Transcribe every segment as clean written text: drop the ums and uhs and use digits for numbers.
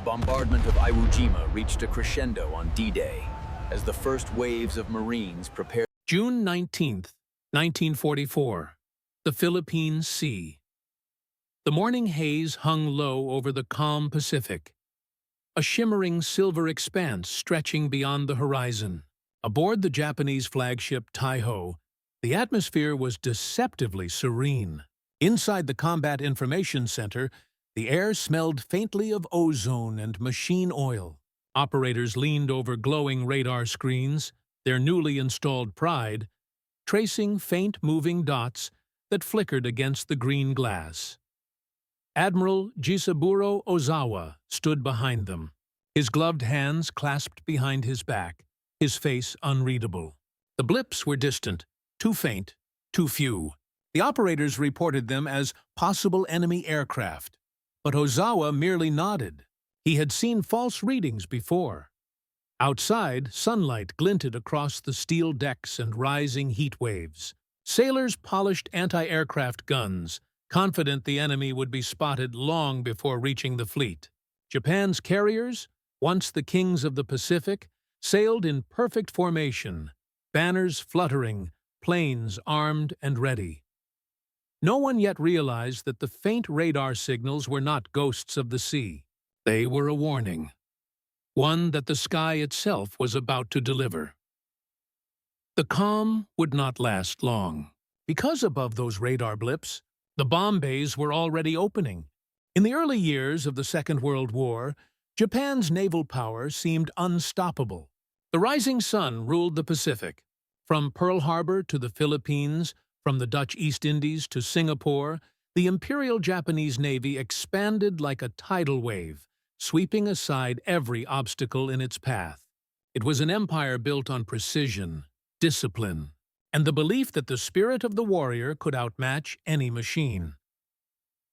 bombardment of Iwo Jima reached a crescendo on D-Day as the first waves of Marines prepared. June 19th, 1944. The Philippine Sea. The morning haze hung low over the calm Pacific, a shimmering silver expanse stretching beyond the horizon. Aboard the Japanese flagship Taihō, the atmosphere was deceptively serene. Inside the Combat Information Center, the air smelled faintly of ozone and machine oil. Operators leaned over glowing radar screens, their newly installed pride, tracing faint moving dots that flickered against the green glass. Admiral Jisaburō Ozawa stood behind them, his gloved hands clasped behind his back, his face unreadable. The blips were distant, too faint, too few. The operators reported them as possible enemy aircraft, but Ozawa merely nodded. He had seen false readings before. Outside, sunlight glinted across the steel decks and rising heat waves. Sailors polished anti-aircraft guns, confident the enemy would be spotted long before reaching the fleet. Japan's carriers, once the kings of the Pacific, sailed in perfect formation, banners fluttering, planes armed and ready. No one yet realized that the faint radar signals were not ghosts of the sea. They were a warning, one that the sky itself was about to deliver. The calm would not last long, because above those radar blips, the bomb bays were already opening. In the early years of the Second World War, Japan's naval power seemed unstoppable. The rising sun ruled the Pacific, from Pearl Harbor to the Philippines, from the Dutch East Indies to Singapore. The Imperial Japanese Navy expanded like a tidal wave, sweeping aside every obstacle in its path. It was an empire built on precision, discipline, and the belief that the spirit of the warrior could outmatch any machine.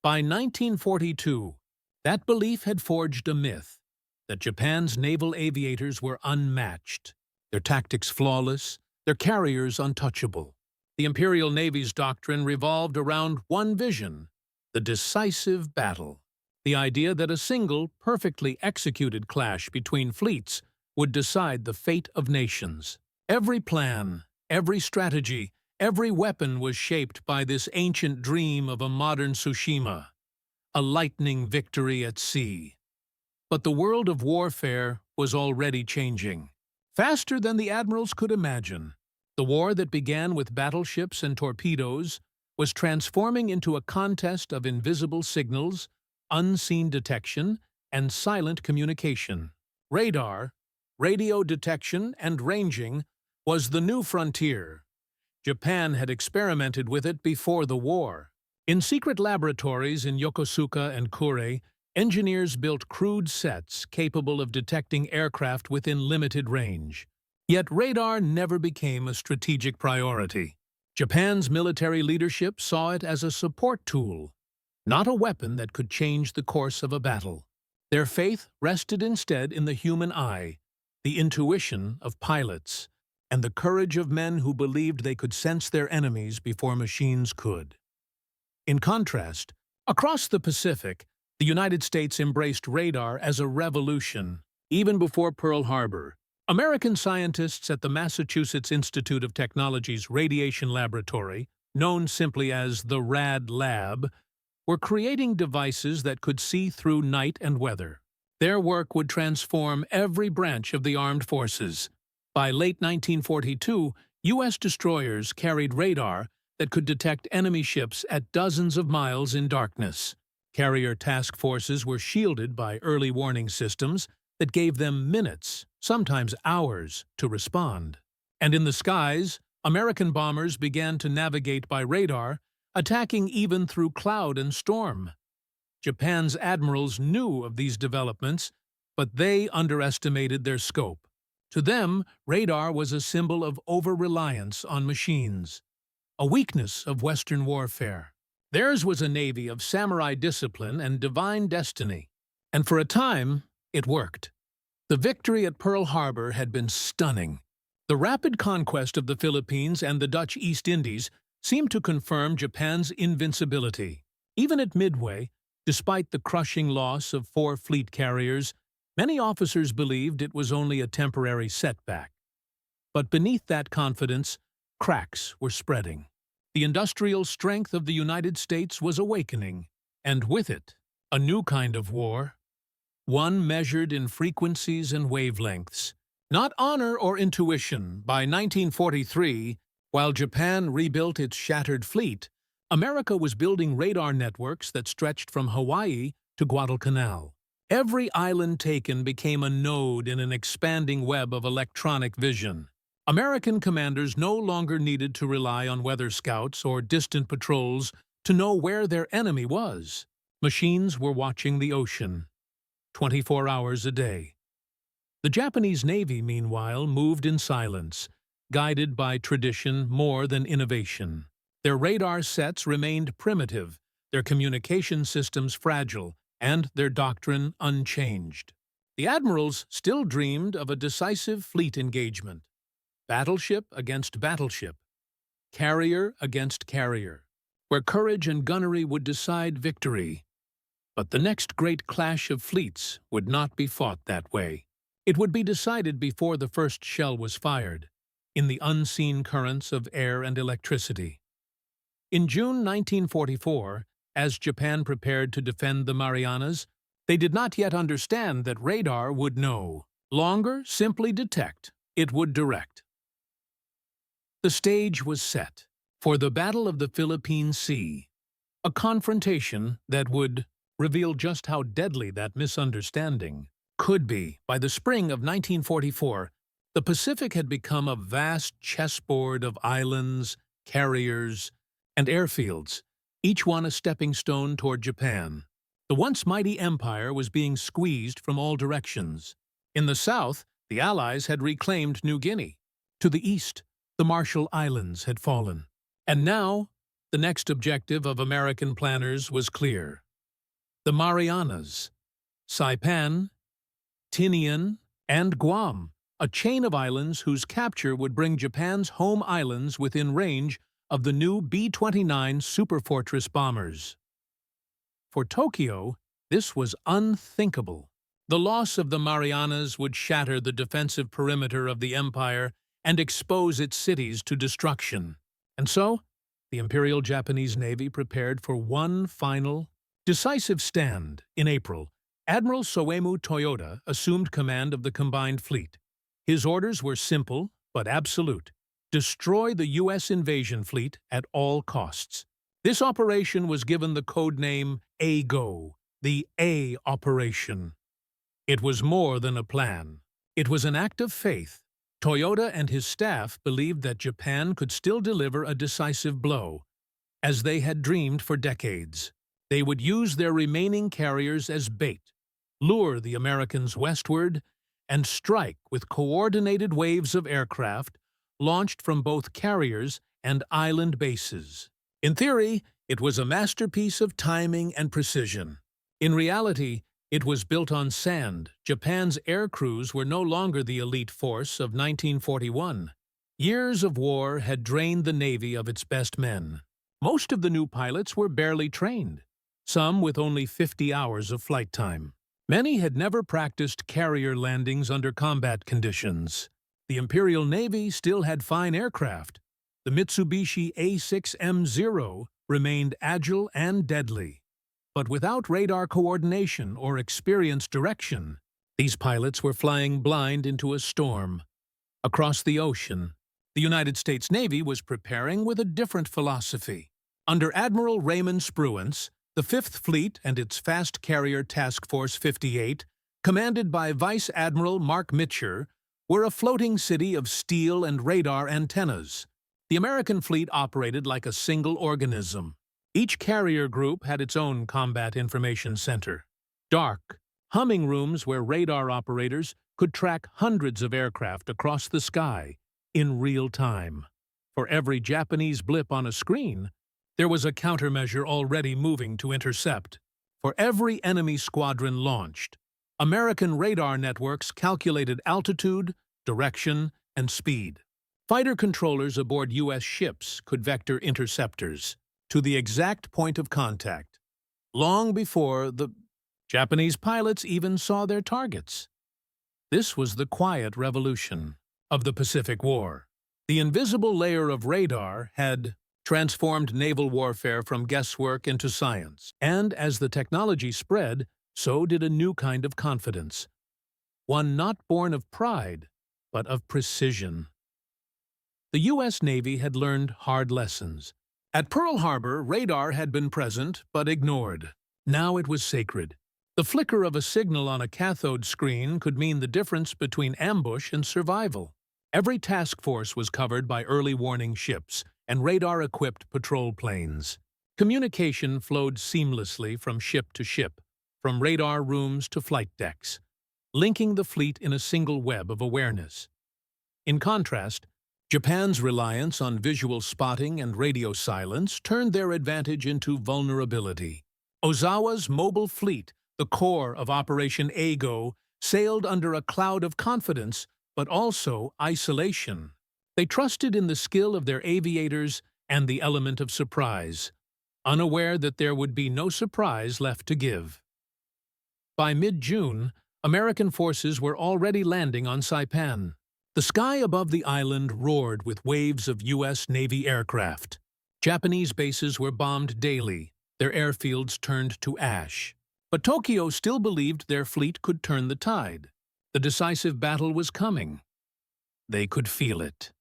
By 1942, that belief had forged a myth that Japan's naval aviators were unmatched, their tactics flawless, their carriers untouchable. The Imperial Navy's doctrine revolved around one vision: the decisive battle. The idea that a single, perfectly executed clash between fleets would decide the fate of nations. Every plan, every strategy, every weapon was shaped by this ancient dream of a modern Tsushima, a lightning victory at sea. But the world of warfare was already changing, faster than the admirals could imagine. The war that began with battleships and torpedoes was transforming into a contest of invisible signals, unseen detection, and silent communication. Radar, radio detection, and ranging was the new frontier. Japan had experimented with it before the war. In secret laboratories in Yokosuka and Kure, engineers built crude sets capable of detecting aircraft within limited range. Yet radar never became a strategic priority. Japan's military leadership saw it as a support tool, not a weapon that could change the course of a battle. Their faith rested instead in the human eye, the intuition of pilots, and the courage of men who believed they could sense their enemies before machines could. In contrast, across the Pacific, the United States embraced radar as a revolution. Even before Pearl Harbor, American scientists at the Massachusetts Institute of Technology's Radiation Laboratory, known simply as the RAD Lab, were creating devices that could see through night and weather. Their work would transform every branch of the armed forces. By late 1942, U.S. destroyers carried radar that could detect enemy ships at dozens of miles in darkness. Carrier task forces were shielded by early warning systems that gave them minutes, sometimes hours, to respond. And in the skies, American bombers began to navigate by radar, attacking even through cloud and storm. Japan's admirals knew of these developments, but they underestimated their scope. To them, radar was a symbol of over-reliance on machines, a weakness of Western warfare. Theirs was a navy of samurai discipline and divine destiny, and for a time, it worked. The victory at Pearl Harbor had been stunning. The rapid conquest of the Philippines and the Dutch East Indies seemed to confirm Japan's invincibility. Even at Midway, despite the crushing loss of 4 fleet carriers, Many officers believed it was only a temporary setback. But beneath that confidence, cracks were spreading. The industrial strength of the United States was awakening, and with it, a new kind of war. One measured in frequencies and wavelengths, not honor or intuition. By 1943, while Japan rebuilt its shattered fleet, America was building radar networks that stretched from Hawaii to Guadalcanal. Every island taken became a node in an expanding web of electronic vision. American commanders no longer needed to rely on weather scouts or distant patrols to know where their enemy was. Machines were watching the ocean, 24 hours a day. The Japanese Navy, meanwhile, moved in silence, guided by tradition more than innovation. Their radar sets remained primitive, their communication systems fragile, and their doctrine unchanged. The admirals still dreamed of a decisive fleet engagement. Battleship against battleship, carrier against carrier, where courage and gunnery would decide victory. But the next great clash of fleets would not be fought that way. It would be decided before the first shell was fired, in the unseen currents of air and electricity. In June 1944, as Japan prepared to defend the Marianas, they did not yet understand that radar would no longer simply detect, it would direct. The stage was set for the Battle of the Philippine Sea, a confrontation that would reveal just how deadly that misunderstanding could be. By the spring of 1944, the Pacific had become a vast chessboard of islands, carriers, and airfields, each one a stepping stone toward Japan. The once mighty empire was being squeezed from all directions. In the south, the Allies had reclaimed New Guinea. To the east, the Marshall Islands had fallen. And now, the next objective of American planners was clear. The Marianas, Saipan, Tinian, and Guam, a chain of islands whose capture would bring Japan's home islands within range of the new B-29 superfortress bombers. For Tokyo, this was unthinkable. The loss of the Marianas would shatter the defensive perimeter of the empire and expose its cities to destruction. And so, the Imperial Japanese Navy prepared for one final, decisive stand. In April, Admiral Soemu Toyoda assumed command of the combined fleet. His orders were simple but absolute: destroy the U.S. invasion fleet at all costs. This operation was given the code name A-Go, the A Operation. It was more than a plan. It was an act of faith. Toyoda and his staff believed that Japan could still deliver a decisive blow, as they had dreamed for decades. They would use their remaining carriers as bait, lure the Americans westward, and strike with coordinated waves of aircraft launched from both carriers and island bases. In theory, it was a masterpiece of timing and precision. In reality, it was built on sand. Japan's air crews were no longer the elite force of 1941. Years of war had drained the Navy of its best men. Most of the new pilots were barely trained, some with only 50 hours of flight time. Many had never practiced carrier landings under combat conditions. The Imperial Navy still had fine aircraft. The Mitsubishi A6M0 remained agile and deadly. But without radar coordination or experienced direction, these pilots were flying blind into a storm. Across the ocean, the United States Navy was preparing with a different philosophy. Under Admiral Raymond Spruance, the Fifth Fleet and its fast carrier Task Force 58, commanded by Vice Admiral Mark Mitcher, were a floating city of steel and radar antennas. The American fleet operated like a single organism. Each carrier group had its own combat information center. Dark, humming rooms where radar operators could track hundreds of aircraft across the sky in real time. For every Japanese blip on a screen, there was a countermeasure already moving to intercept. For every enemy squadron launched, American radar networks calculated altitude, direction, and speed. Fighter controllers aboard U.S. ships could vector interceptors to the exact point of contact, long before the Japanese pilots even saw their targets. This was the quiet revolution of the Pacific War. The invisible layer of radar had transformed naval warfare from guesswork into science. And as the technology spread, so did a new kind of confidence. One not born of pride, but of precision. The U.S. Navy had learned hard lessons. At Pearl Harbor, radar had been present but ignored. Now it was sacred. The flicker of a signal on a cathode screen could mean the difference between ambush and survival. Every task force was covered by early warning ships and radar-equipped patrol planes. Communication flowed seamlessly from ship to ship, from radar rooms to flight decks, linking the fleet in a single web of awareness. In contrast, Japan's reliance on visual spotting and radio silence turned their advantage into vulnerability. Ozawa's mobile fleet, the core of Operation Eigo, sailed under a cloud of confidence, but also isolation. They trusted in the skill of their aviators and the element of surprise, unaware that there would be no surprise left to give. By mid-June, American forces were already landing on Saipan. The sky above the island roared with waves of U.S. Navy aircraft. Japanese bases were bombed daily, their airfields turned to ash. But Tokyo still believed their fleet could turn the tide. The decisive battle was coming. They could feel it.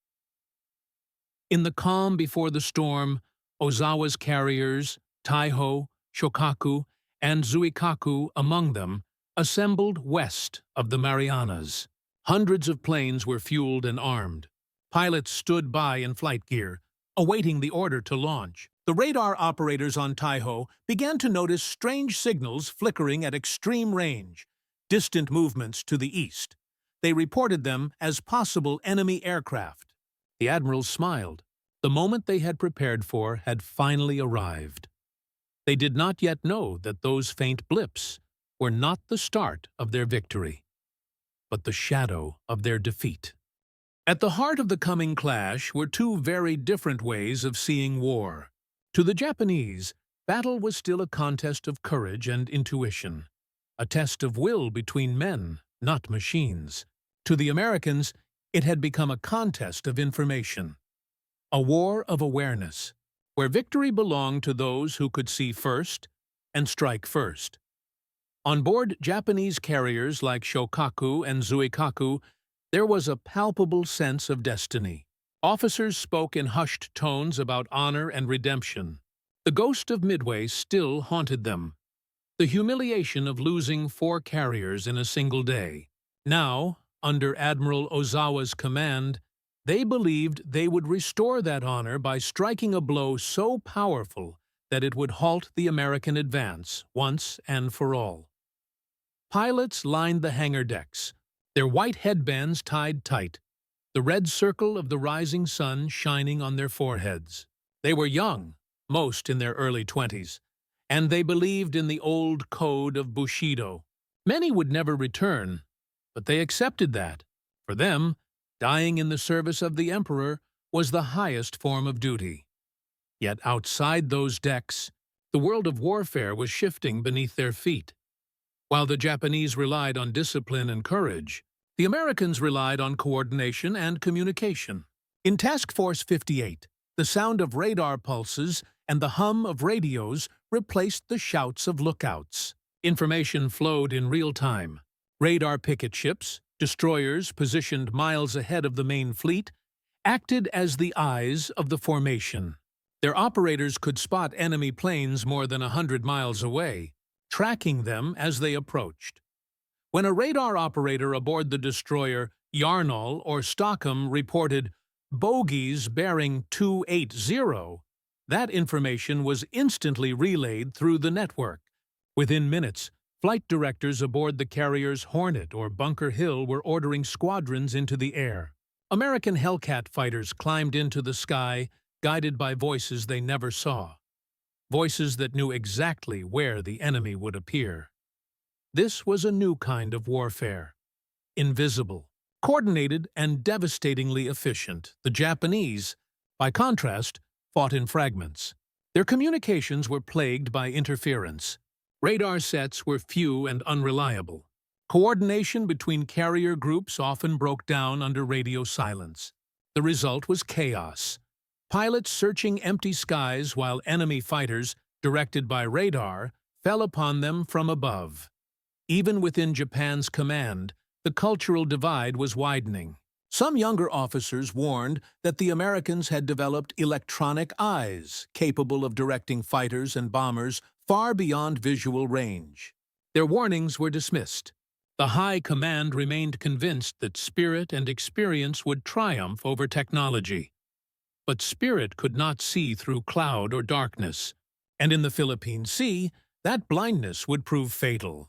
In the calm before the storm, Ozawa's carriers, Taihō, Shōkaku, and Zuikaku among them, assembled west of the Marianas. Hundreds of planes were fueled and armed. Pilots stood by in flight gear, awaiting the order to launch. The radar operators on Taihō began to notice strange signals flickering at extreme range, distant movements to the east. They reported them as possible enemy aircraft. The Admirals smiled. The moment they had prepared for had finally arrived. They did not yet know that those faint blips were not the start of their victory, but the shadow of their defeat. At the heart of the coming clash were two very different ways of seeing war. To the Japanese, battle was still a contest of courage and intuition, a test of will between men, not machines. To the Americans, it had become a contest of information, a war of awareness, where victory belonged to those who could see first and strike first. On board Japanese carriers like Shōkaku and Zuikaku, there was a palpable sense of destiny. Officers spoke in hushed tones about honor and redemption. The ghost of Midway still haunted them, the humiliation of losing 4 carriers in a single day. Now, under Admiral Ozawa's command, they believed they would restore that honor by striking a blow so powerful that it would halt the American advance once and for all. Pilots lined the hangar decks, their white headbands tied tight, the red circle of the rising sun shining on their foreheads. They were young, most in their early 20s, and they believed in the old code of Bushido. Many would never return, but they accepted that. For them, dying in the service of the emperor was the highest form of duty. Yet outside those decks, the world of warfare was shifting beneath their feet. While the Japanese relied on discipline and courage, the Americans relied on coordination and communication. In Task Force 58, the sound of radar pulses and the hum of radios replaced the shouts of lookouts. Information flowed in real time. Radar picket ships, destroyers positioned miles ahead of the main fleet, acted as the eyes of the formation. Their operators could spot enemy planes more than 100 miles away, tracking them as they approached. When a radar operator aboard the destroyer Yarnall or Stockholm reported bogies bearing 280, that information was instantly relayed through the network. Within minutes, flight directors aboard the carriers Hornet or Bunker Hill were ordering squadrons into the air. American Hellcat fighters climbed into the sky, guided by voices they never saw, voices that knew exactly where the enemy would appear. This was a new kind of warfare. Invisible, coordinated, and devastatingly efficient. The Japanese, by contrast, fought in fragments. Their communications were plagued by interference. Radar sets were few and unreliable. Coordination between carrier groups often broke down under radio silence. The result was chaos. Pilots searching empty skies while enemy fighters, directed by radar, fell upon them from above. Even within Japan's command, the cultural divide was widening. Some younger officers warned that the Americans had developed electronic eyes, capable of directing fighters and bombers far beyond visual range. Their warnings were dismissed. The high command remained convinced that spirit and experience would triumph over technology. But spirit could not see through cloud or darkness, and in the Philippine Sea, that blindness would prove fatal.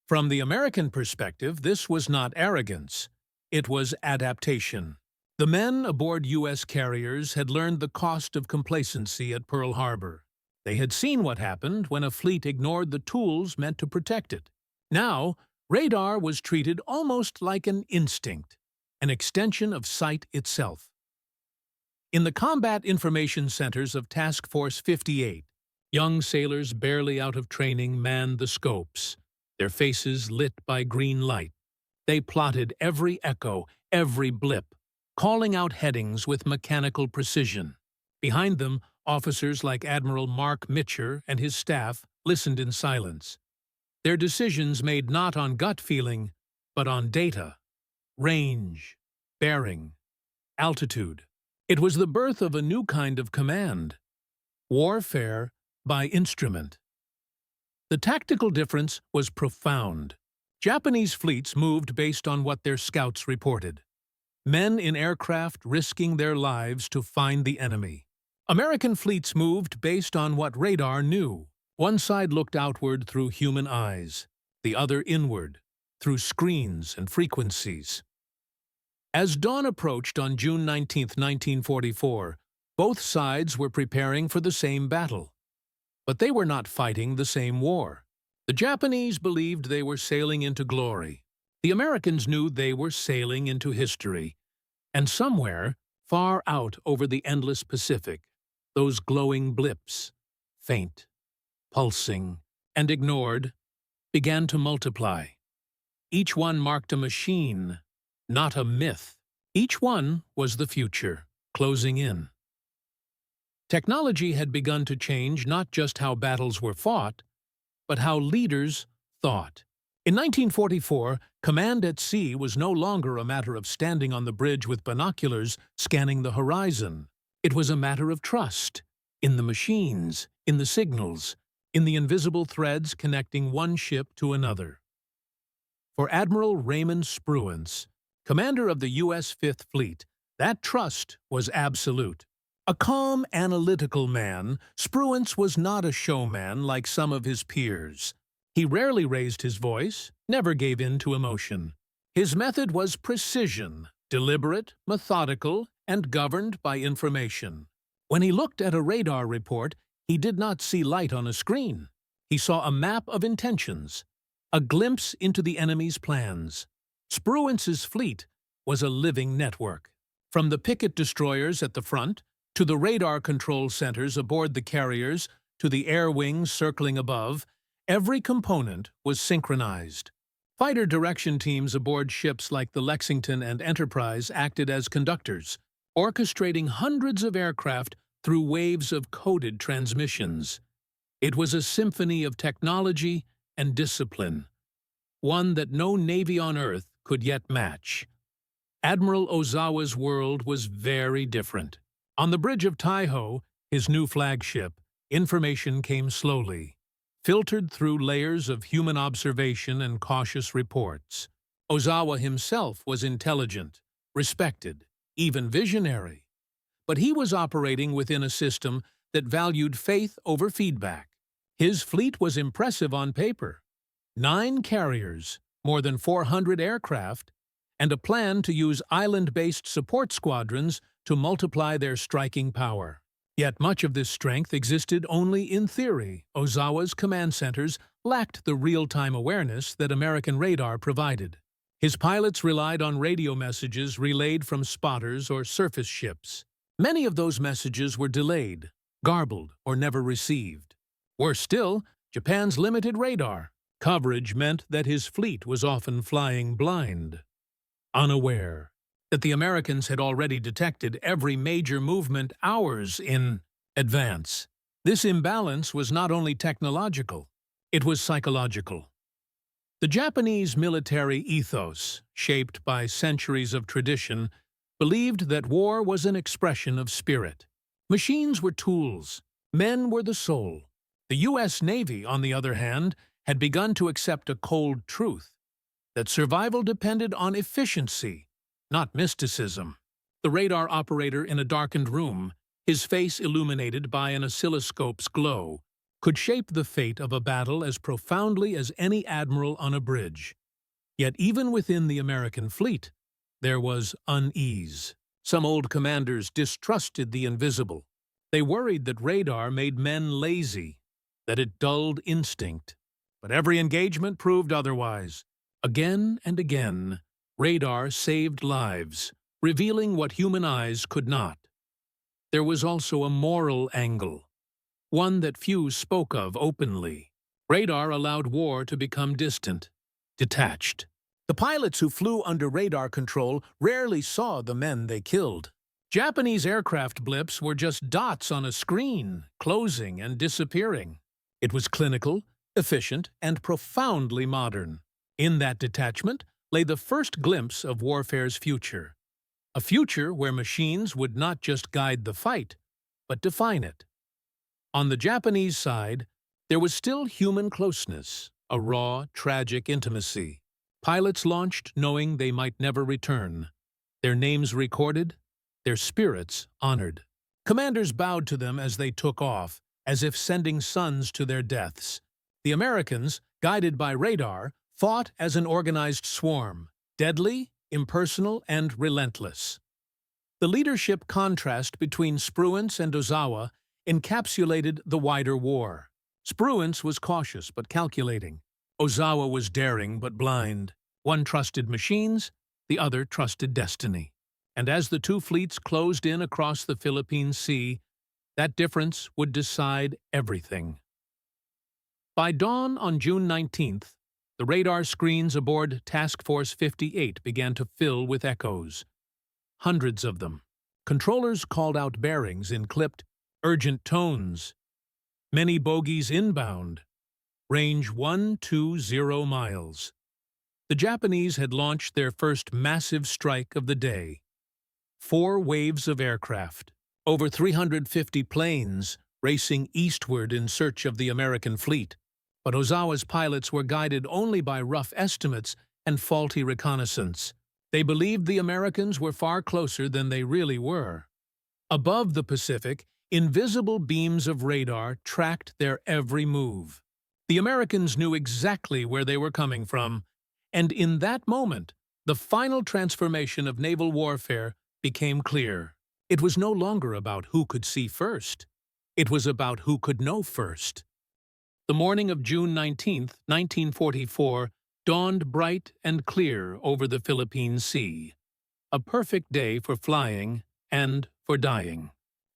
From the American perspective, this was not arrogance. It was adaptation. The men aboard U.S. carriers had learned the cost of complacency at Pearl Harbor. They had seen what happened when a fleet ignored the tools meant to protect it. Now, radar was treated almost like an instinct, an extension of sight itself. In the combat information centers of Task Force 58, young sailors barely out of training manned the scopes, their faces lit by green light. They plotted every echo, every blip, calling out headings with mechanical precision. Behind them, officers like Admiral Mark Mitcher and his staff listened in silence. Their decisions made not on gut feeling, but on data, range, bearing, altitude. It was the birth of a new kind of command, warfare by instrument. The tactical difference was profound. Japanese fleets moved based on what their scouts reported. Men in aircraft risking their lives to find the enemy. American fleets moved based on what radar knew. One side looked outward through human eyes, the other inward, through screens and frequencies. As dawn approached on June 19, 1944, both sides were preparing for the same battle. But they were not fighting the same war. The Japanese believed they were sailing into glory. The Americans knew they were sailing into history. And somewhere, far out over the endless Pacific, those glowing blips, faint, pulsing, and ignored, began to multiply. Each one marked a machine, not a myth. Each one was the future, closing in. Technology had begun to change not just how battles were fought, but how leaders thought. In 1944, command at sea was no longer a matter of standing on the bridge with binoculars scanning the horizon. It was a matter of trust, in the machines, in the signals, in the invisible threads connecting one ship to another. For Admiral Raymond Spruance, commander of the U.S. Fifth Fleet, that trust was absolute. A calm, analytical man, Spruance was not a showman like some of his peers. He rarely raised his voice, never gave in to emotion. His method was precision, deliberate, methodical, and governed by information. When he looked at a radar report, he did not see light on a screen. He saw a map of intentions, a glimpse into the enemy's plans. Spruance's fleet was a living network. From the picket destroyers at the front, to the radar control centers aboard the carriers, to the air wings circling above, every component was synchronized. Fighter direction teams aboard ships like the Lexington and Enterprise acted as conductors, orchestrating hundreds of aircraft through waves of coded transmissions. It was a symphony of technology and discipline, one that no navy on Earth could yet match. Admiral Ozawa's world was very different. On the bridge of Taihō, his new flagship, information came slowly, filtered through layers of human observation and cautious reports. Ozawa himself was intelligent, respected, even visionary. But he was operating within a system that valued faith over feedback. His fleet was impressive on paper. 9 carriers, more than 400 aircraft, and a plan to use island-based support squadrons to multiply their striking power. Yet much of this strength existed only in theory. Ozawa's command centers lacked the real-time awareness that American radar provided. His pilots relied on radio messages relayed from spotters or surface ships. Many of those messages were delayed, garbled, or never received. Worse still, Japan's limited radar coverage meant that his fleet was often flying blind, unaware that the Americans had already detected every major movement hours in advance. This imbalance was not only technological, it was psychological. The Japanese military ethos, shaped by centuries of tradition, believed that war was an expression of spirit. Machines were tools, men were the soul. The U.S. Navy, on the other hand, had begun to accept a cold truth, that survival depended on efficiency, not mysticism. The radar operator in a darkened room, his face illuminated by an oscilloscope's glow, could shape the fate of a battle as profoundly as any admiral on a bridge. Yet even within the American fleet, there was unease. Some old commanders distrusted the invisible. They worried that radar made men lazy, that it dulled instinct. But every engagement proved otherwise. Again and again, radar saved lives, revealing what human eyes could not. There was also a moral angle, one that few spoke of openly. Radar allowed war to become distant, detached. The pilots who flew under radar control rarely saw the men they killed. Japanese aircraft blips were just dots on a screen, closing and disappearing. It was clinical, efficient, and profoundly modern. In that detachment lay the first glimpse of warfare's future. A future where machines would not just guide the fight, but define it. On the Japanese side, there was still human closeness, a raw, tragic intimacy. Pilots launched knowing they might never return. Their names recorded, their spirits honored. Commanders bowed to them as they took off, as if sending sons to their deaths. The Americans, guided by radar, fought as an organized swarm, deadly, impersonal, and relentless. The leadership contrast between Spruance and Ozawa encapsulated the wider war. Spruance was cautious but calculating. Ozawa was daring but blind. One trusted machines, the other trusted destiny. And as the two fleets closed in across the Philippine Sea, that difference would decide everything. By dawn on June 19th, the radar screens aboard Task Force 58 began to fill with echoes. Hundreds of them. Controllers called out bearings in clipped, urgent tones. Many bogies inbound. Range 120 miles. The Japanese had launched their first massive strike of the day. 4 waves of aircraft, over 350 planes, racing eastward in search of the American fleet. But Ozawa's pilots were guided only by rough estimates and faulty reconnaissance. They believed the Americans were far closer than they really were. Above the Pacific, invisible beams of radar tracked their every move. The Americans knew exactly where they were coming from, and in that moment, the final transformation of naval warfare became clear. It was no longer about who could see first. It was about who could know first. The morning of June 19, 1944, dawned bright and clear over the Philippine Sea. A perfect day for flying and for dying.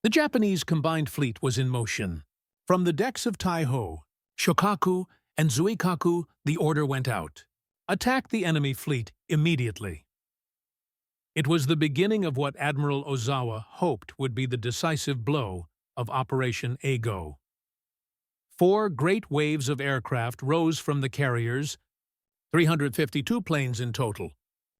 The Japanese combined fleet was in motion. From the decks of Taihō, Shōkaku, and Zuikaku, the order went out. Attack the enemy fleet immediately. It was the beginning of what Admiral Ozawa hoped would be the decisive blow of Operation Hiyō. 4 great waves of aircraft rose from the carriers, 352 planes in total,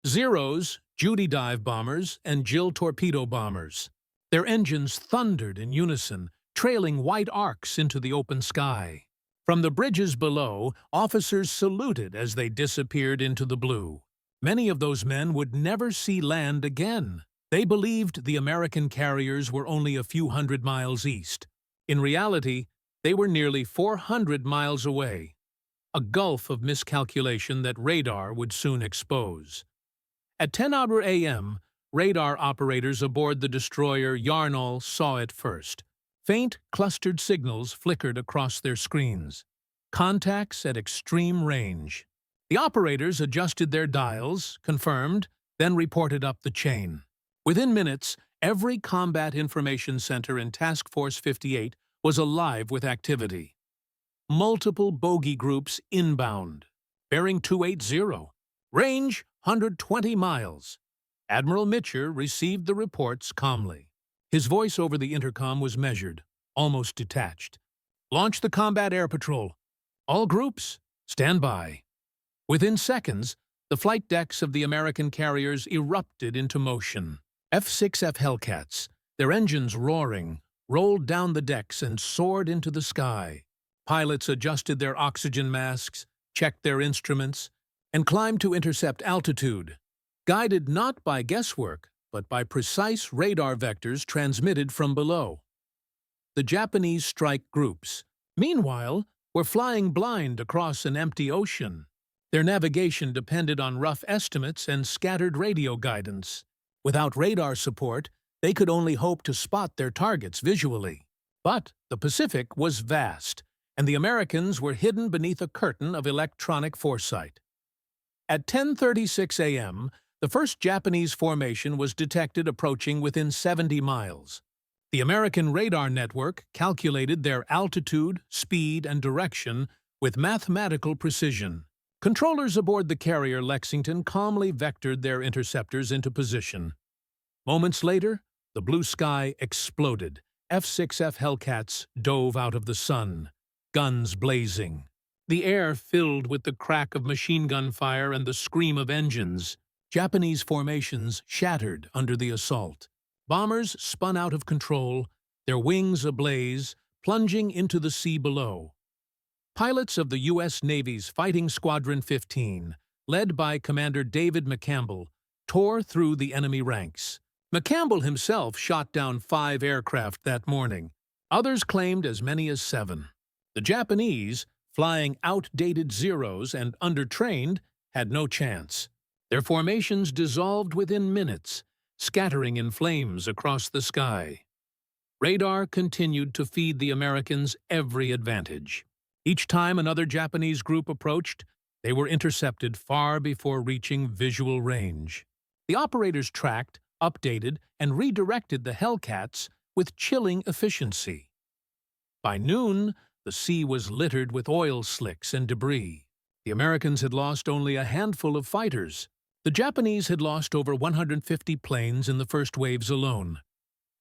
Zeros, Judy dive bombers, and Jill torpedo bombers. Their engines thundered in unison, trailing white arcs into the open sky. From the bridges below, officers saluted as they disappeared into the blue. Many of those men would never see land again. They believed the American carriers were only a few hundred miles east. In reality, they were nearly 400 miles away, a gulf of miscalculation that radar would soon expose. At 10 a.m., radar operators aboard the destroyer Yarnall saw it first. Faint, clustered signals flickered across their screens. Contacts at extreme range. The operators adjusted their dials, confirmed, then reported up the chain. Within minutes, every combat information center in Task Force 58 was alive with activity. multiple bogey groups inbound. Bearing 280. Range 120 miles. Admiral Mitcher received the reports calmly. His voice over the intercom was measured, almost detached. Launch the combat air patrol. All groups, stand by. Within seconds, the flight decks of the American carriers erupted into motion. F-6F Hellcats, their engines roaring, rolled down the decks and soared into the sky. Pilots adjusted their oxygen masks, checked their instruments, and climbed to intercept altitude, guided not by guesswork, but by precise radar vectors transmitted from below. The Japanese strike groups, meanwhile, were flying blind across an empty ocean. Their navigation depended on rough estimates and scattered radio guidance. Without radar support, they could only hope to spot their targets visually. But the Pacific was vast, and the Americans were hidden beneath a curtain of electronic foresight. At 10:36 a.m., the first Japanese formation was detected approaching within 70 miles. The American radar network calculated their altitude, speed, and direction with mathematical precision. Controllers aboard the carrier Lexington calmly vectored their interceptors into position. Moments later, the blue sky exploded. F-6F Hellcats dove out of the sun, guns blazing. The air filled with the crack of machine gun fire and the scream of engines. Japanese formations shattered under the assault. Bombers spun out of control, their wings ablaze, plunging into the sea below. Pilots of the U.S. Navy's Fighting Squadron 15, led by Commander David McCampbell, tore through the enemy ranks. McCampbell himself shot down 5 aircraft that morning. Others claimed as many as 7. The Japanese, flying outdated Zeros and undertrained, had no chance. Their formations dissolved within minutes, scattering in flames across the sky. Radar continued to feed the Americans every advantage. Each time another Japanese group approached, they were intercepted far before reaching visual range. The operators tracked, updated, and redirected the Hellcats with chilling efficiency. By noon, the sea was littered with oil slicks and debris. The Americans had lost only a handful of fighters. The Japanese had lost over 150 planes in the first waves alone.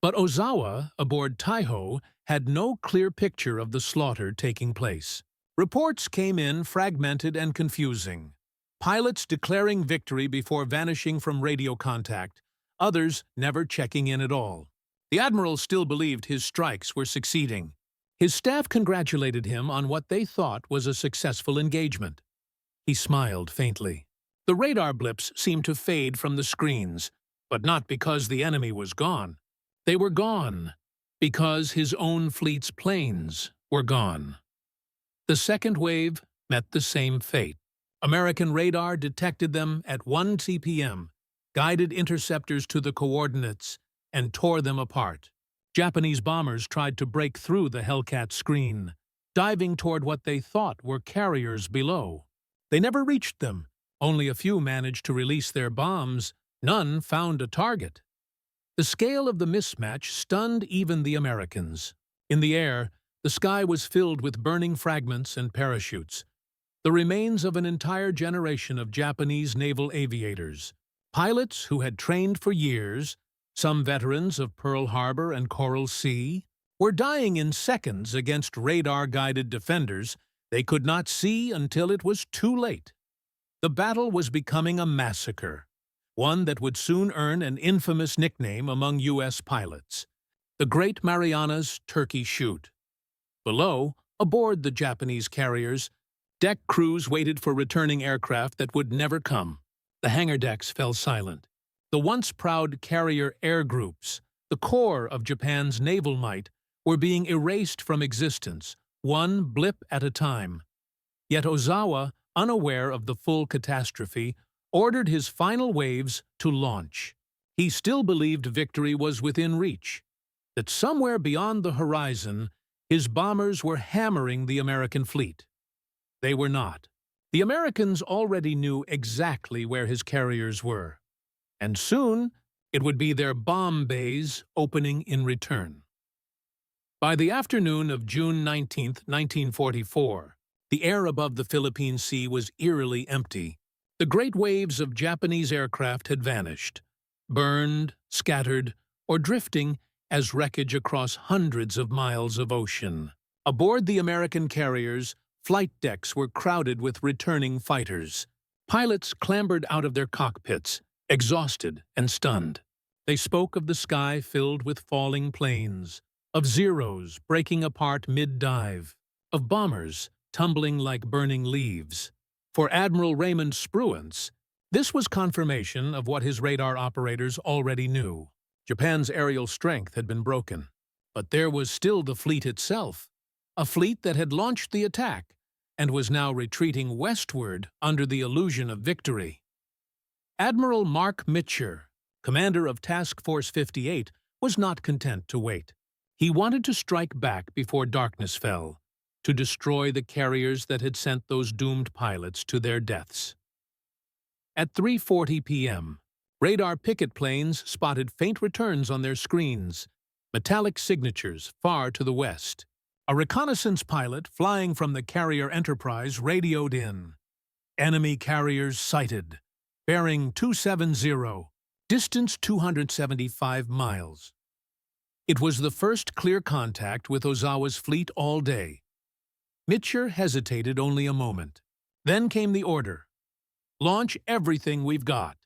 But Ozawa, aboard Taihō, had no clear picture of the slaughter taking place. Reports came in fragmented and confusing. Pilots declaring victory before vanishing from radio contact, others never checking in at all. The Admiral still believed his strikes were succeeding. His staff congratulated him on what they thought was a successful engagement. He smiled faintly. The radar blips seemed to fade from the screens, but not because the enemy was gone. They were gone because his own fleet's planes were gone. The second wave met the same fate. American radar detected them at 1 TPM, guided interceptors to the coordinates, and tore them apart. Japanese bombers tried to break through the Hellcat screen, diving toward what they thought were carriers below. They never reached them. Only a few managed to release their bombs. None found a target. The scale of the mismatch stunned even the Americans. In the air, the sky was filled with burning fragments and parachutes, the remains of an entire generation of Japanese naval aviators. Pilots who had trained for years, some veterans of Pearl Harbor and Coral Sea, were dying in seconds against radar-guided defenders they could not see until it was too late. The battle was becoming a massacre, one that would soon earn an infamous nickname among U.S. pilots, the Great Marianas Turkey Shoot. Below, aboard the Japanese carriers, deck crews waited for returning aircraft that would never come. The hangar decks fell silent. The once proud carrier air groups, the core of Japan's naval might, were being erased from existence, one blip at a time. Yet Ozawa, unaware of the full catastrophe, ordered his final waves to launch. He still believed victory was within reach, that somewhere beyond the horizon, his bombers were hammering the American fleet. They were not. The Americans already knew exactly where his carriers were, and soon it would be their bomb bays opening in return. By the afternoon of June 19, 1944, the air above the Philippine Sea was eerily empty. The great waves of Japanese aircraft had vanished, burned, scattered, or drifting as wreckage across hundreds of miles of ocean. Aboard the American carriers, flight decks were crowded with returning fighters. Pilots clambered out of their cockpits, exhausted and stunned. They spoke of the sky filled with falling planes, of Zeros breaking apart mid-dive, of bombers tumbling like burning leaves. For Admiral Raymond Spruance, this was confirmation of what his radar operators already knew. Japan's aerial strength had been broken, but there was still the fleet itself, a fleet that had launched the attack and was now retreating westward under the illusion of victory. Admiral Mark Mitcher, commander of Task Force 58, was not content to wait. He wanted to strike back before darkness fell, to destroy the carriers that had sent those doomed pilots to their deaths. At 3:40 p.m., radar picket planes spotted faint returns on their screens, metallic signatures far to the west. A reconnaissance pilot flying from the carrier Enterprise radioed in. Enemy carriers sighted, bearing 270, distance 275 miles. It was the first clear contact with Ozawa's fleet all day. Mitcher hesitated only a moment. Then came the order. Launch everything we've got.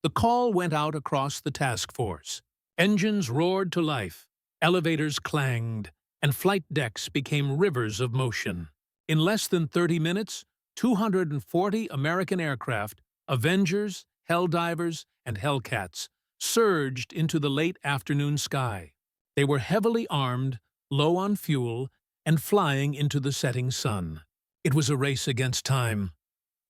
The call went out across the task force. Engines roared to life, elevators clanged, and flight decks became rivers of motion. In less than 30 minutes, 240 American aircraft, Avengers, Helldivers, and Hellcats, surged into the late afternoon sky. They were heavily armed, low on fuel, and flying into the setting sun. It was a race against time.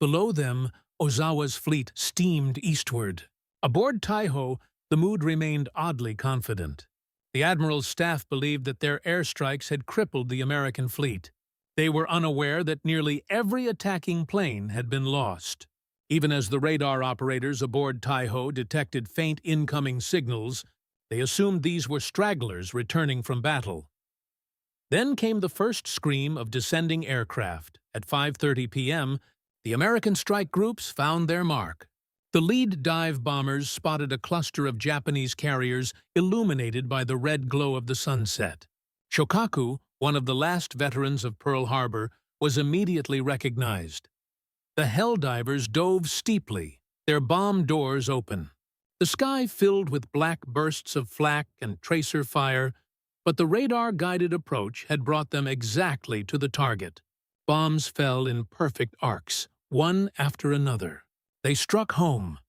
Below them, Ozawa's fleet steamed eastward. Aboard Taihō, the mood remained oddly confident. The Admiral's staff believed that their airstrikes had crippled the American fleet. They were unaware that nearly every attacking plane had been lost. Even as the radar operators aboard Taihō detected faint incoming signals, they assumed these were stragglers returning from battle. Then came the first scream of descending aircraft. At 5:30 p.m., the American strike groups found their mark. The lead dive bombers spotted a cluster of Japanese carriers illuminated by the red glow of the sunset. Shōkaku, one of the last veterans of Pearl Harbor, was immediately recognized. The Helldivers dove steeply, their bomb doors open. The sky filled with black bursts of flak and tracer fire, but the radar-guided approach had brought them exactly to the target. Bombs fell in perfect arcs, one after another. They struck home.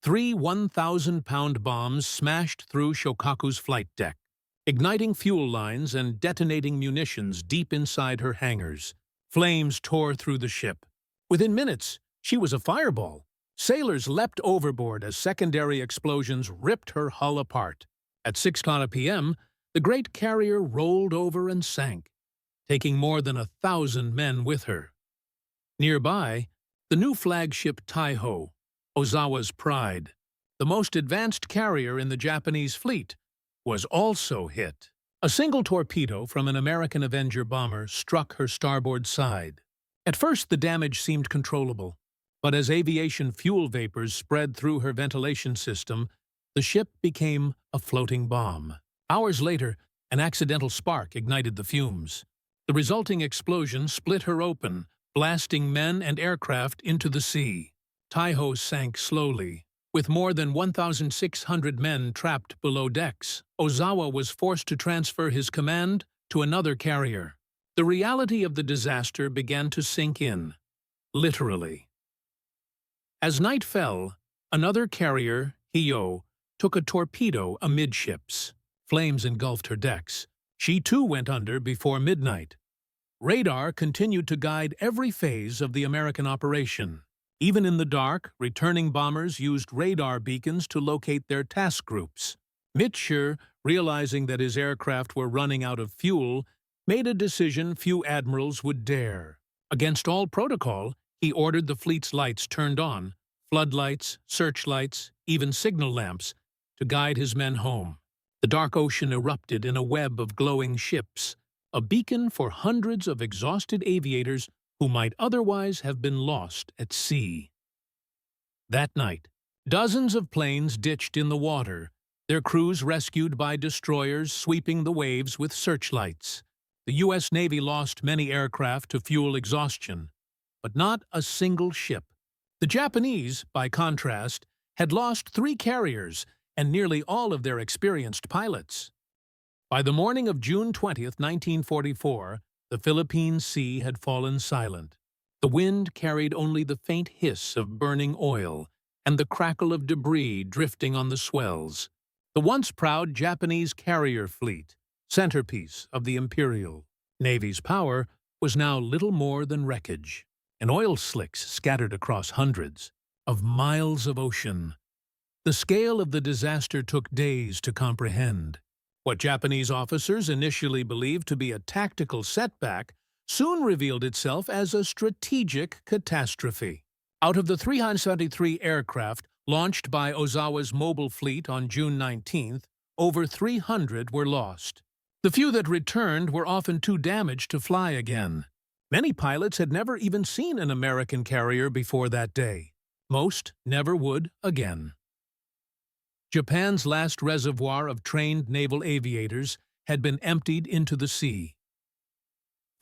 3 1,000-pound bombs smashed through Shōkaku's flight deck, igniting fuel lines and detonating munitions deep inside her hangars. Flames tore through the ship. Within minutes, she was a fireball. Sailors leapt overboard as secondary explosions ripped her hull apart. At 6:00 p.m., the great carrier rolled over and sank, taking more than 1,000 men with her. Nearby, the new flagship Taihō, Ozawa's pride, the most advanced carrier in the Japanese fleet, was also hit. A single torpedo from an American Avenger bomber struck her starboard side. At first, the damage seemed controllable, but as aviation fuel vapors spread through her ventilation system, the ship became a floating bomb. Hours later, an accidental spark ignited the fumes. The resulting explosion split her open, blasting men and aircraft into the sea. Taihō sank slowly. With more than 1,600 men trapped below decks, Ozawa was forced to transfer his command to another carrier. The reality of the disaster began to sink in, literally. As night fell, another carrier, Hiyō, took a torpedo amidships. Flames engulfed her decks. She too went under before midnight. Radar continued to guide every phase of the American operation. Even in the dark, returning bombers used radar beacons to locate their task groups. Mitcher, realizing that his aircraft were running out of fuel, made a decision few admirals would dare. Against all protocol, he ordered the fleet's lights turned on, floodlights, searchlights, even signal lamps, to guide his men home. The dark ocean erupted in a web of glowing ships, a beacon for hundreds of exhausted aviators who might otherwise have been lost at sea. That night, dozens of planes ditched in the water, their crews rescued by destroyers sweeping the waves with searchlights. The U.S. Navy lost many aircraft to fuel exhaustion, but not a single ship. The Japanese, by contrast, had lost 3 carriers and nearly all of their experienced pilots. By the morning of June 20, 1944, the Philippine Sea had fallen silent. The wind carried only the faint hiss of burning oil and the crackle of debris drifting on the swells. The once proud Japanese carrier fleet, centerpiece of the Imperial Navy's power, was now little more than wreckage, and oil slicks scattered across hundreds of miles of ocean. The scale of the disaster took days to comprehend. What Japanese officers initially believed to be a tactical setback soon revealed itself as a strategic catastrophe. Out of the 373 aircraft launched by Ozawa's mobile fleet on June 19th, over 300 were lost. The few that returned were often too damaged to fly again. Many pilots had never even seen an American carrier before that day. Most never would again. Japan's last reservoir of trained naval aviators had been emptied into the sea.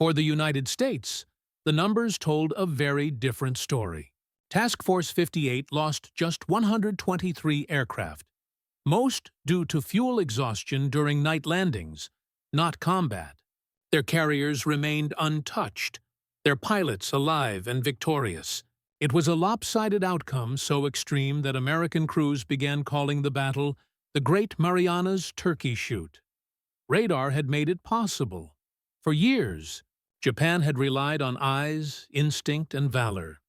For the United States, the numbers told a very different story. Task Force 58 lost just 123 aircraft, most due to fuel exhaustion during night landings, not combat. Their carriers remained untouched, their pilots alive and victorious. It was a lopsided outcome so extreme that American crews began calling the battle the Great Marianas Turkey Shoot. Radar had made it possible. For years, Japan had relied on eyes, instinct, and valor,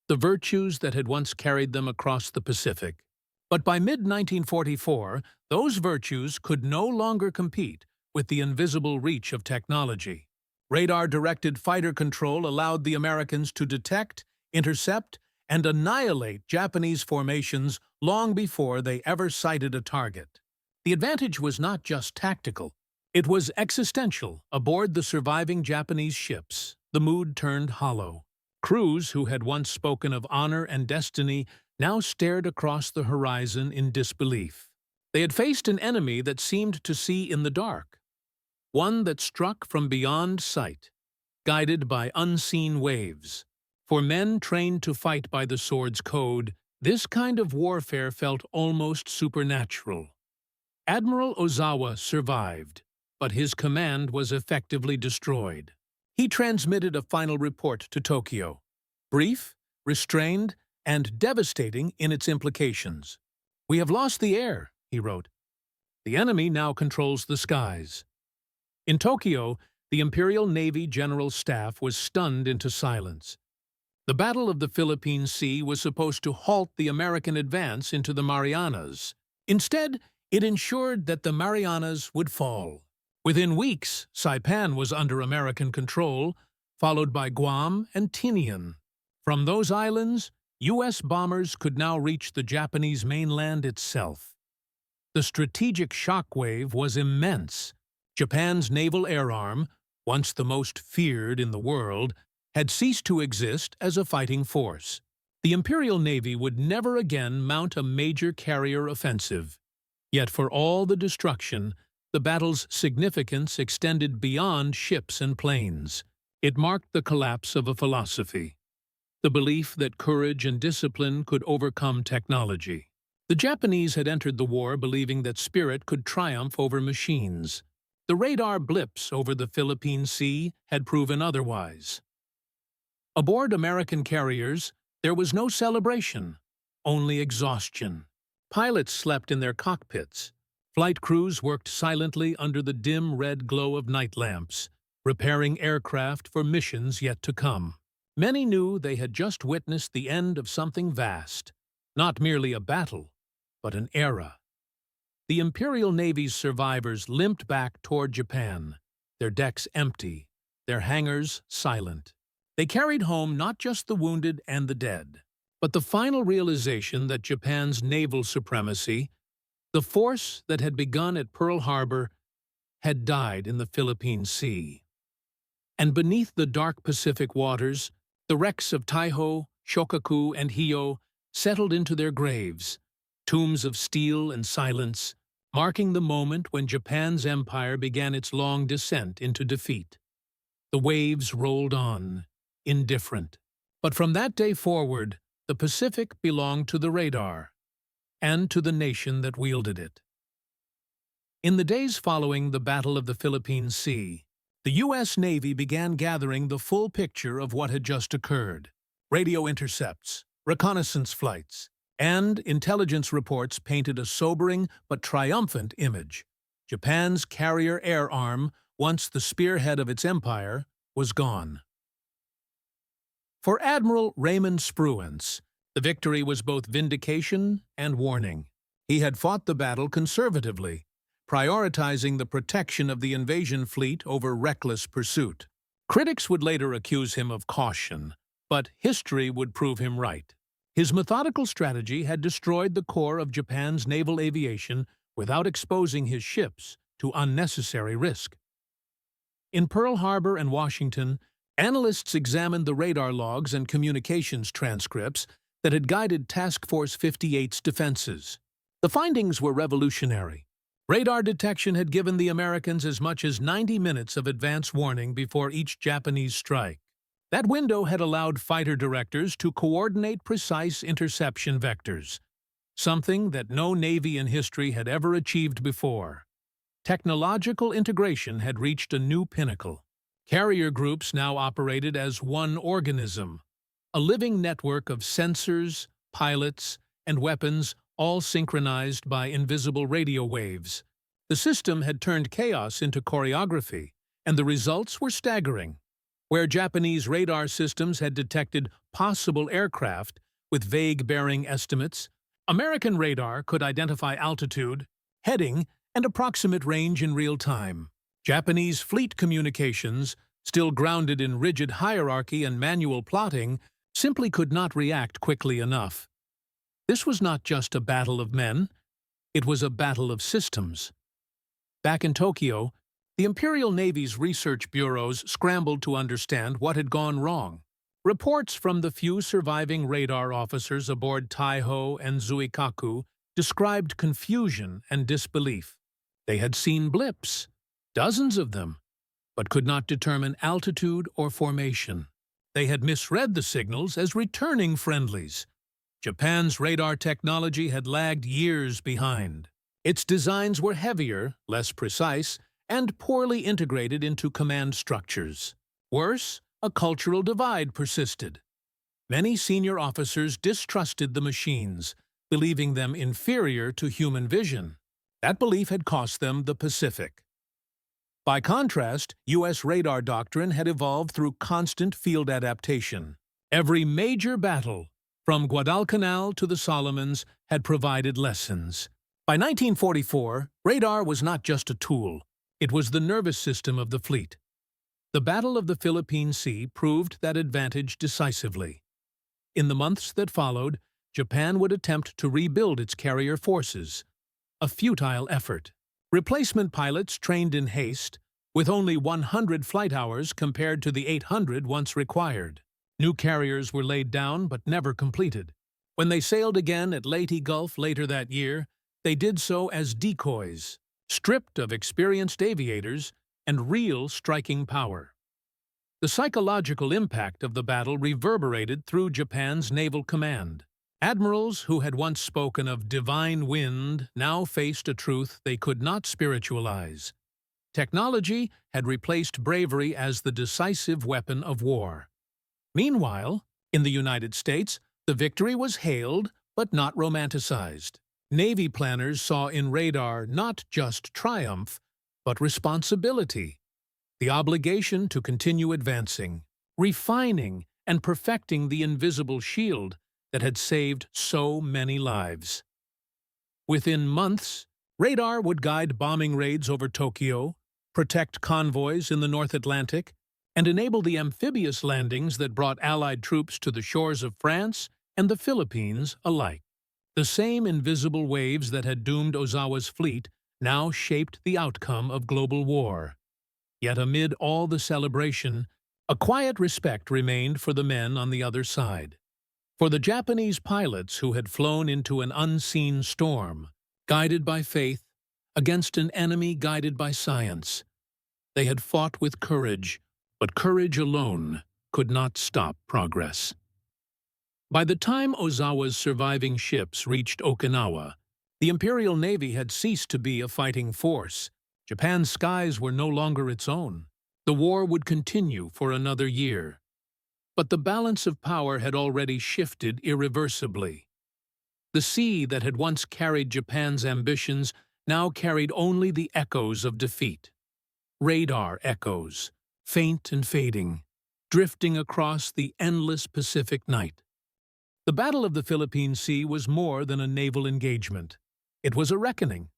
the virtues that had once carried them across the Pacific. But by mid-1944, those virtues could no longer compete with the invisible reach of technology. Radar-directed fighter control allowed the Americans to detect, intercept, and annihilate Japanese formations long before they ever sighted a target. The advantage was not just tactical. It was existential. Aboard the surviving Japanese ships, the mood turned hollow. Crews who had once spoken of honor and destiny now stared across the horizon in disbelief. They had faced an enemy that seemed to see in the dark, one that struck from beyond sight, guided by unseen waves. For men trained to fight by the sword's code, this kind of warfare felt almost supernatural. Admiral Ozawa survived, but his command was effectively destroyed. He transmitted a final report to Tokyo, brief, restrained, and devastating in its implications. "We have lost the air," he wrote. "The enemy now controls the skies." In Tokyo, the Imperial Navy General Staff was stunned into silence. The Battle of the Philippine Sea was supposed to halt the American advance into the Marianas. Instead, it ensured that the Marianas would fall. Within weeks, Saipan was under American control, followed by Guam and Tinian. From those islands, U.S. bombers could now reach the Japanese mainland itself. The strategic shockwave was immense. Japan's naval air arm, once the most feared in the world, had ceased to exist as a fighting force. The Imperial Navy would never again mount a major carrier offensive. Yet for all the destruction, the battle's significance extended beyond ships and planes. It marked the collapse of a philosophy, the belief that courage and discipline could overcome technology. The Japanese had entered the war believing that spirit could triumph over machines. The radar blips over the Philippine Sea had proven otherwise. Aboard American carriers, there was no celebration, only exhaustion. Pilots slept in their cockpits. Flight crews worked silently under the dim red glow of night lamps, repairing aircraft for missions yet to come. Many knew they had just witnessed the end of something vast, not merely a battle, but an era. The Imperial Navy's survivors limped back toward Japan, their decks empty, their hangars silent. They carried home not just the wounded and the dead, but the final realization that Japan's naval supremacy The force that had begun at Pearl Harbor had died in the Philippine Sea. And beneath the dark Pacific waters, the wrecks of Taihō, Shōkaku, and Hiyō settled into their graves, tombs of steel and silence, marking the moment when Japan's empire began its long descent into defeat. The waves rolled on, indifferent. But from that day forward, the Pacific belonged to the radar, and to the nation that wielded it. In the days following the Battle of the Philippine Sea, the U.S. Navy began gathering the full picture of what had just occurred. Radio intercepts, reconnaissance flights, and intelligence reports painted a sobering but triumphant image. Japan's carrier air arm, once the spearhead of its empire, was gone. For Admiral Raymond Spruance, the victory was both vindication and warning. He had fought the battle conservatively, prioritizing the protection of the invasion fleet over reckless pursuit. Critics would later accuse him of caution, but history would prove him right. His methodical strategy had destroyed the core of Japan's naval aviation without exposing his ships to unnecessary risk. In Pearl Harbor and Washington, analysts examined the radar logs and communications transcripts that had guided Task Force 58's defenses. The findings were revolutionary. Radar detection had given the Americans as much as 90 minutes of advance warning before each Japanese strike. That window had allowed fighter directors to coordinate precise interception vectors, something that no Navy in history had ever achieved before. Technological integration had reached a new pinnacle. Carrier groups now operated as one organism, a living network of sensors, pilots, and weapons, all synchronized by invisible radio waves. The system had turned chaos into choreography, and the results were staggering. Where Japanese radar systems had detected possible aircraft with vague bearing estimates, American radar could identify altitude, heading, and approximate range in real time. Japanese fleet communications, still grounded in rigid hierarchy and manual plotting, simply could not react quickly enough. This was not just a battle of men, it was a battle of systems. Back in Tokyo, the Imperial Navy's research bureaus scrambled to understand what had gone wrong. Reports from the few surviving radar officers aboard Taihō and Shōkaku described confusion and disbelief. They had seen blips, dozens of them, but could not determine altitude or formation. They had misread the signals as returning friendlies. Japan's radar technology had lagged years behind. Its designs were heavier, less precise, and poorly integrated into command structures. Worse, a cultural divide persisted. Many senior officers distrusted the machines, believing them inferior to human vision. That belief had cost them the Pacific. By contrast, U.S. radar doctrine had evolved through constant field adaptation. Every major battle, from Guadalcanal to the Solomons, had provided lessons. By 1944, radar was not just a tool, it was the nervous system of the fleet. The Battle of the Philippine Sea proved that advantage decisively. In the months that followed, Japan would attempt to rebuild its carrier forces, a futile effort. Replacement pilots trained in haste, with only 100 flight hours compared to the 800 once required. New carriers were laid down but never completed. When they sailed again at Leyte Gulf later that year, they did so as decoys, stripped of experienced aviators and real striking power. The psychological impact of the battle reverberated through Japan's naval command. Admirals who had once spoken of divine wind now faced a truth they could not spiritualize. Technology had replaced bravery as the decisive weapon of war. Meanwhile, in the United States, the victory was hailed but not romanticized. Navy planners saw in radar not just triumph, but responsibility, the obligation to continue advancing, refining, and perfecting the invisible shield that had saved so many lives. Within months, radar would guide bombing raids over Tokyo, protect convoys in the North Atlantic, and enable the amphibious landings that brought Allied troops to the shores of France and the Philippines alike. The same invisible waves that had doomed Ozawa's fleet now shaped the outcome of global war. Yet amid all the celebration, a quiet respect remained for the men on the other side. For the Japanese pilots who had flown into an unseen storm, guided by faith, against an enemy guided by science. They had fought with courage, but courage alone could not stop progress. By the time Ozawa's surviving ships reached Okinawa, the Imperial Navy had ceased to be a fighting force. Japan's skies were no longer its own. The war would continue for another year. But the balance of power had already shifted irreversibly. The sea that had once carried Japan's ambitions now carried only the echoes of defeat. Radar echoes, faint and fading, drifting across the endless Pacific night. The Battle of the Philippine Sea was more than a naval engagement. It was a reckoning.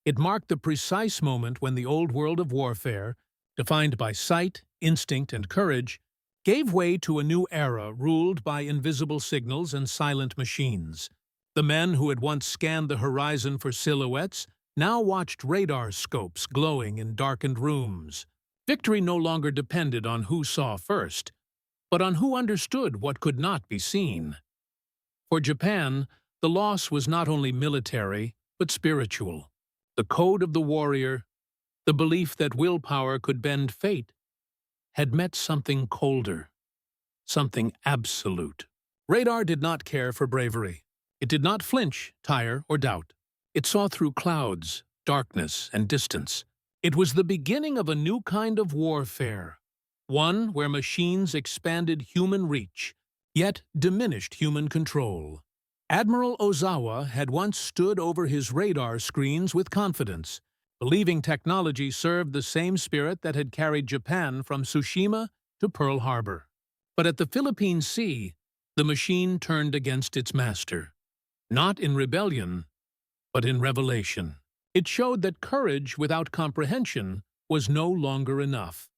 It marked the precise moment when the old world of warfare, defined by sight, instinct, and courage, gave way to a new era ruled by invisible signals and silent machines. The men who had once scanned the horizon for silhouettes now watched radar scopes glowing in darkened rooms. Victory no longer depended on who saw first, but on who understood what could not be seen. For Japan, the loss was not only military, but spiritual. The code of the warrior, the belief that willpower could bend fate, had met something colder, something absolute. Radar did not care for bravery. It did not flinch, tire, or doubt. It saw through clouds, darkness, and distance. It was the beginning of a new kind of warfare, one where machines expanded human reach, yet diminished human control. Admiral Ozawa had once stood over his radar screens with confidence, believing technology served the same spirit that had carried Japan from Tsushima to Pearl Harbor. But at the Philippine Sea, the machine turned against its master, not in rebellion, but in revelation. It showed that courage without comprehension was no longer enough.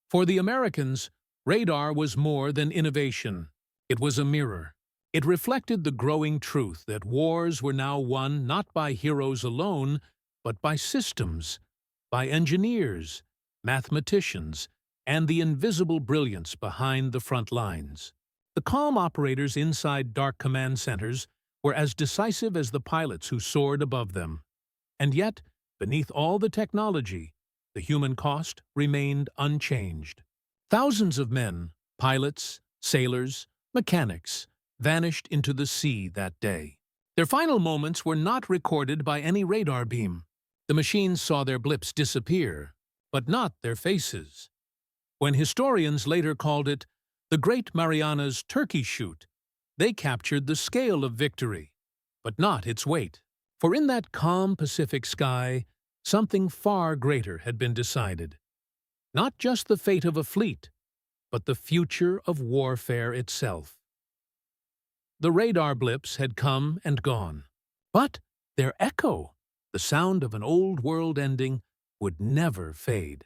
For the Americans, radar was more than innovation. It was a mirror. It reflected the growing truth that wars were now won not by heroes alone, but by systems, by engineers, mathematicians, and the invisible brilliance behind the front lines. The calm operators inside dark command centers were as decisive as the pilots who soared above them. And yet, beneath all the technology, the human cost remained unchanged. Thousands of men, pilots, sailors, mechanics, vanished into the sea that day. Their final moments were not recorded by any radar beam. The machines saw their blips disappear, but not their faces. When historians later called it the Great Marianas Turkey Shoot, they captured the scale of victory, but not its weight. For in that calm Pacific sky, something far greater had been decided. Not just the fate of a fleet, but the future of warfare itself. The radar blips had come and gone, but their echo, the sound of an old world ending, would never fade.